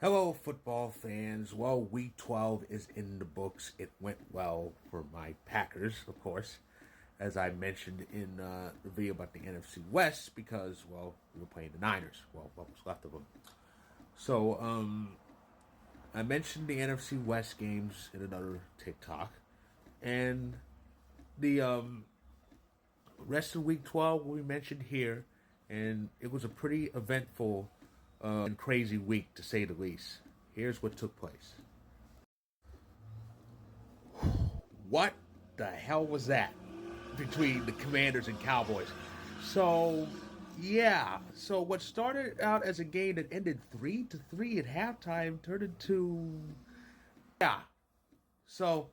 Hello, football fans. Well, week 12 is in the books. It went well for my Packers, of course, as I mentioned in the video about the NFC West, because, well, we were playing the Niners. Well, what was left of them. So, I mentioned the NFC West games in another TikTok, and the rest of week 12 we mentioned here, and it was a pretty eventful and crazy week, to say the least. Here's what took place. What the hell was that between the Commanders and Cowboys? So, yeah. So what started out as a game that ended 3-3 at halftime turned into yeah. So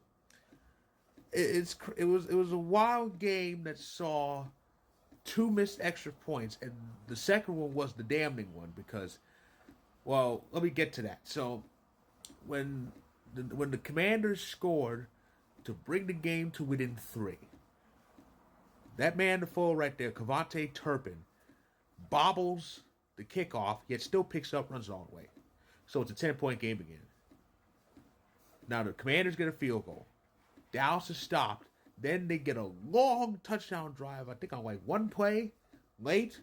it was a wild game that saw two missed extra points, and the second one was the damning one because, well, let me get to that. So when when the Commanders scored to bring the game to within three, that man, the fool right there, Cavante Turpin, bobbles the kickoff, yet still picks up, runs all the way. So it's a 10-point game again. Now the Commanders get a field goal. Dallas is stopped. Then they get a long touchdown drive, I think on like one play late.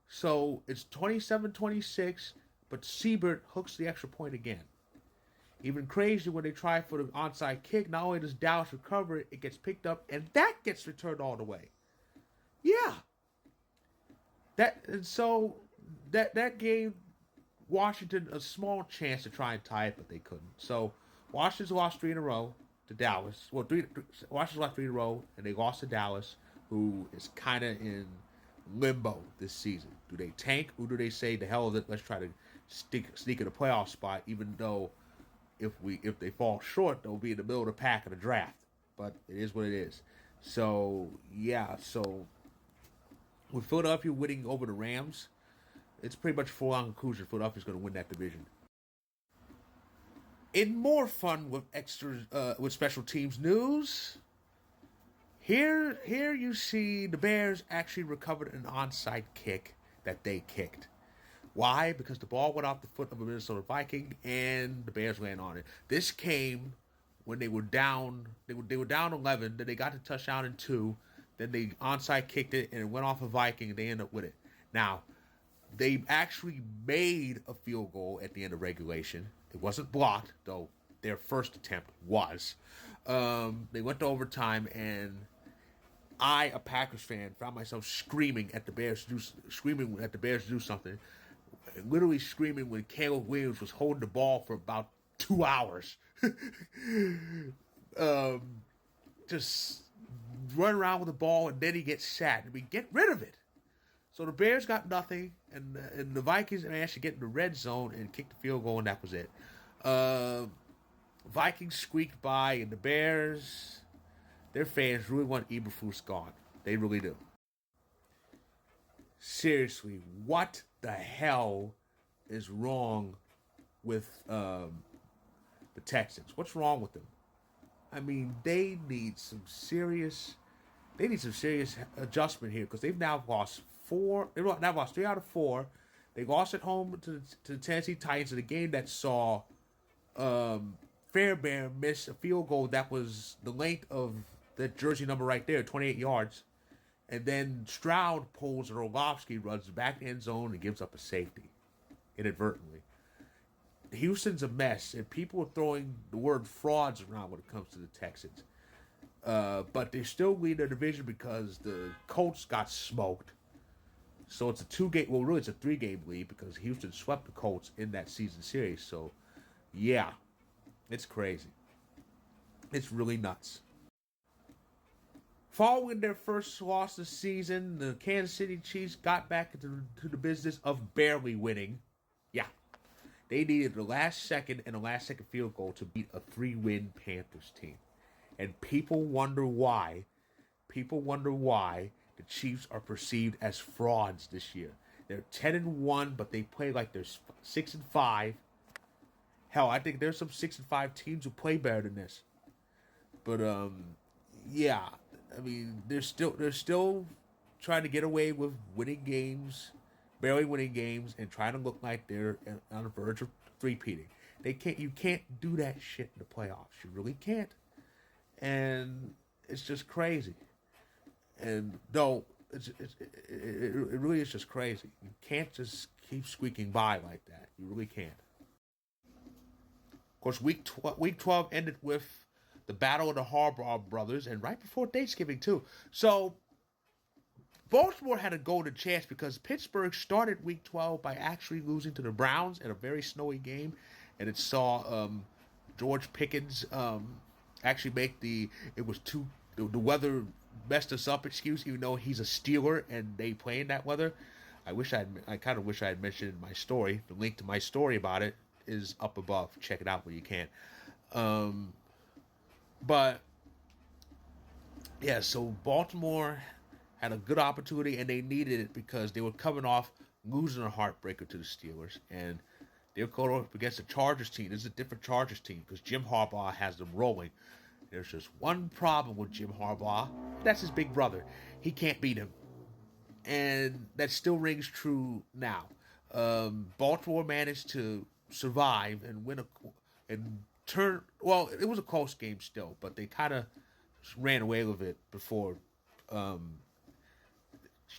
So it's 27-26, but Siebert hooks the extra point again. Even crazier when they try for the onside kick, not only does Dallas recover it, it gets picked up, and that gets returned all the way. Yeah. That gave Washington a small chance to try and tie it, but they couldn't. So Washington's lost three in a row to Dallas. Well, Washington's lost three in a row, and they lost to Dallas, who is kind of in limbo this season. Do they tank, or do they say the hell of it? Let's try to sneak in a playoff spot, even though if they fall short, they'll be in the middle of the pack of the draft. But it is what it is. So yeah, so with Philadelphia winning over the Rams, it's pretty much a foregone conclusion Philadelphia's going to win that division. In more fun with special teams news, here you see the Bears actually recovered an onside kick that they kicked. Why? Because the ball went off the foot of a Minnesota Viking and the Bears ran on it. This came when they were down. They were down 11. Then they got the touchdown in two. Then they onside kicked it and it went off a Viking and they ended up with it. Now they actually made a field goal at the end of regulation. It wasn't blocked, though their first attempt was. They went to overtime, and I, a Packers fan, found myself screaming at the Bears to do something. Literally screaming when Caleb Williams was holding the ball for about 2 hours. Just run around with the ball, and then he gets sacked. I mean, get rid of it. So the Bears got nothing, and the Vikings managed to get in the red zone and kick the field goal, and that was it. Vikings squeaked by, and the Bears, their fans really want Eberflus gone. They really do. Seriously, what the hell is wrong with the Texans? What's wrong with them? I mean, they need some serious adjustment here because they've now lost four. They've now lost 3 out of 4. They lost at home to the Tennessee Titans in a game that saw Fairbairn miss a field goal that was the length of the jersey number right there, 28 yards. And then Stroud pulls and Orlovsky runs back to the end zone and gives up a safety inadvertently. Houston's a mess, and people are throwing the word frauds around when it comes to the Texans. But they still lead their division because the Colts got smoked. So it's a 2-game, well, really it's a 3-game lead because Houston swept the Colts in that season series. So, yeah, it's crazy. It's really nuts. Following their first loss this season, the Kansas City Chiefs got back into the business of barely winning. Yeah, they needed the last second and the last second field goal to beat a 3-win Panthers team. And people wonder why. People wonder why the Chiefs are perceived as frauds this year. They're 10-1, but they play like they're 6-5. Hell, I think there's some 6-5 teams who play better than this. But yeah, I mean they're still trying to get away with winning games barely winning games and trying to look like they're on the verge of three-peating. They can't. You can't do that shit in the playoffs. You really can't. And it's just crazy. And no, it really is just crazy. You can't just keep squeaking by like that. You really can't. Of course, week 12 ended with the battle of the Harbaugh brothers, and right before Thanksgiving too. So Baltimore had a golden chance because Pittsburgh started Week 12 by actually losing to the Browns in a very snowy game, and it saw George Pickens actually make it was too the weather messed us up excuse, even though he's a Steeler and they play in that weather. I kind of wish I had mentioned in my story. The link to my story about it is up above. Check it out when you can. But yeah, so Baltimore had a good opportunity and they needed it because they were coming off losing a heartbreaker to the Steelers, and they're going up against the Chargers team. This is a different Chargers team because Jim Harbaugh has them rolling. There's just one problem with Jim Harbaugh. That's his big brother. He can't beat him. And that still rings true now. Baltimore managed to survive and win and turn. Well, it was a close game still, but they kind of ran away with it before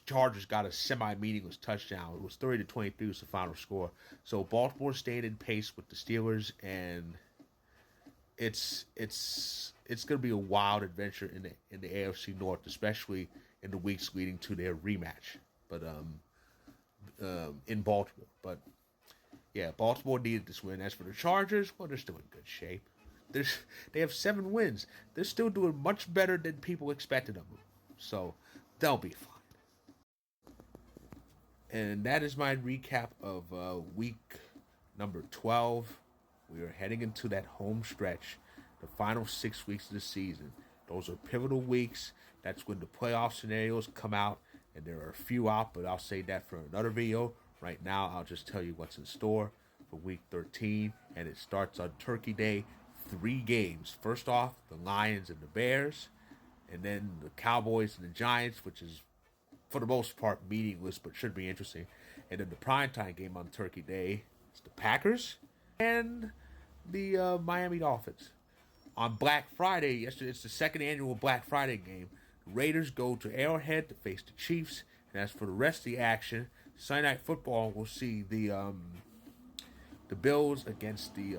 Chargers got a semi-meaningless touchdown. It was 30-23 was the final score. So Baltimore stayed in pace with the Steelers, and it's going to be a wild adventure in the AFC North, especially in the weeks leading to their rematch. But in Baltimore. But yeah, Baltimore needed this win. As for the Chargers, well, they're still in good shape. They have 7 wins. They're still doing much better than people expected of them. So they'll be fine. And that is my recap of week number 12. We are heading into that home stretch, the final 6 weeks of the season. Those are pivotal weeks. That's when the playoff scenarios come out, and there are a few out, but I'll save that for another video. Right now, I'll just tell you what's in store for week 13, and it starts on Turkey Day. 3 games. First off, the Lions and the Bears, and then the Cowboys and the Giants, which is for the most part meaningless but should be interesting. And then the primetime game on Turkey Day is the Packers and the Miami Dolphins. On Black Friday, yesterday, it's the second annual Black Friday game. The Raiders go to Arrowhead to face the Chiefs. And as for the rest of the action, Sunday Night Football will see the Bills against the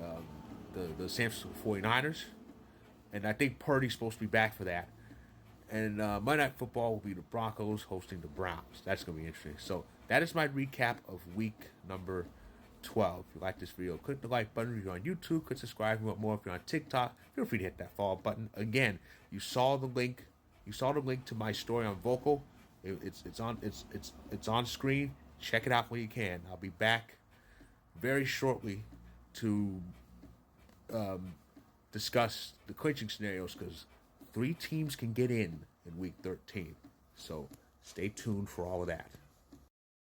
San Francisco 49ers. And I think Purdy's supposed to be back for that. And Monday Night Football will be the Broncos hosting the Browns. That's going to be interesting. So that is my recap of week number 12. If you like this video, click the like button. If you're on YouTube, click subscribe. If you want more, if you're on TikTok, feel free to hit that follow button. Again, you saw the link. You saw the link to my story on Vocal. It's on screen. Check it out when you can. I'll be back very shortly to discuss the clinching scenarios because 3 teams can get in week 13. So stay tuned for all of that.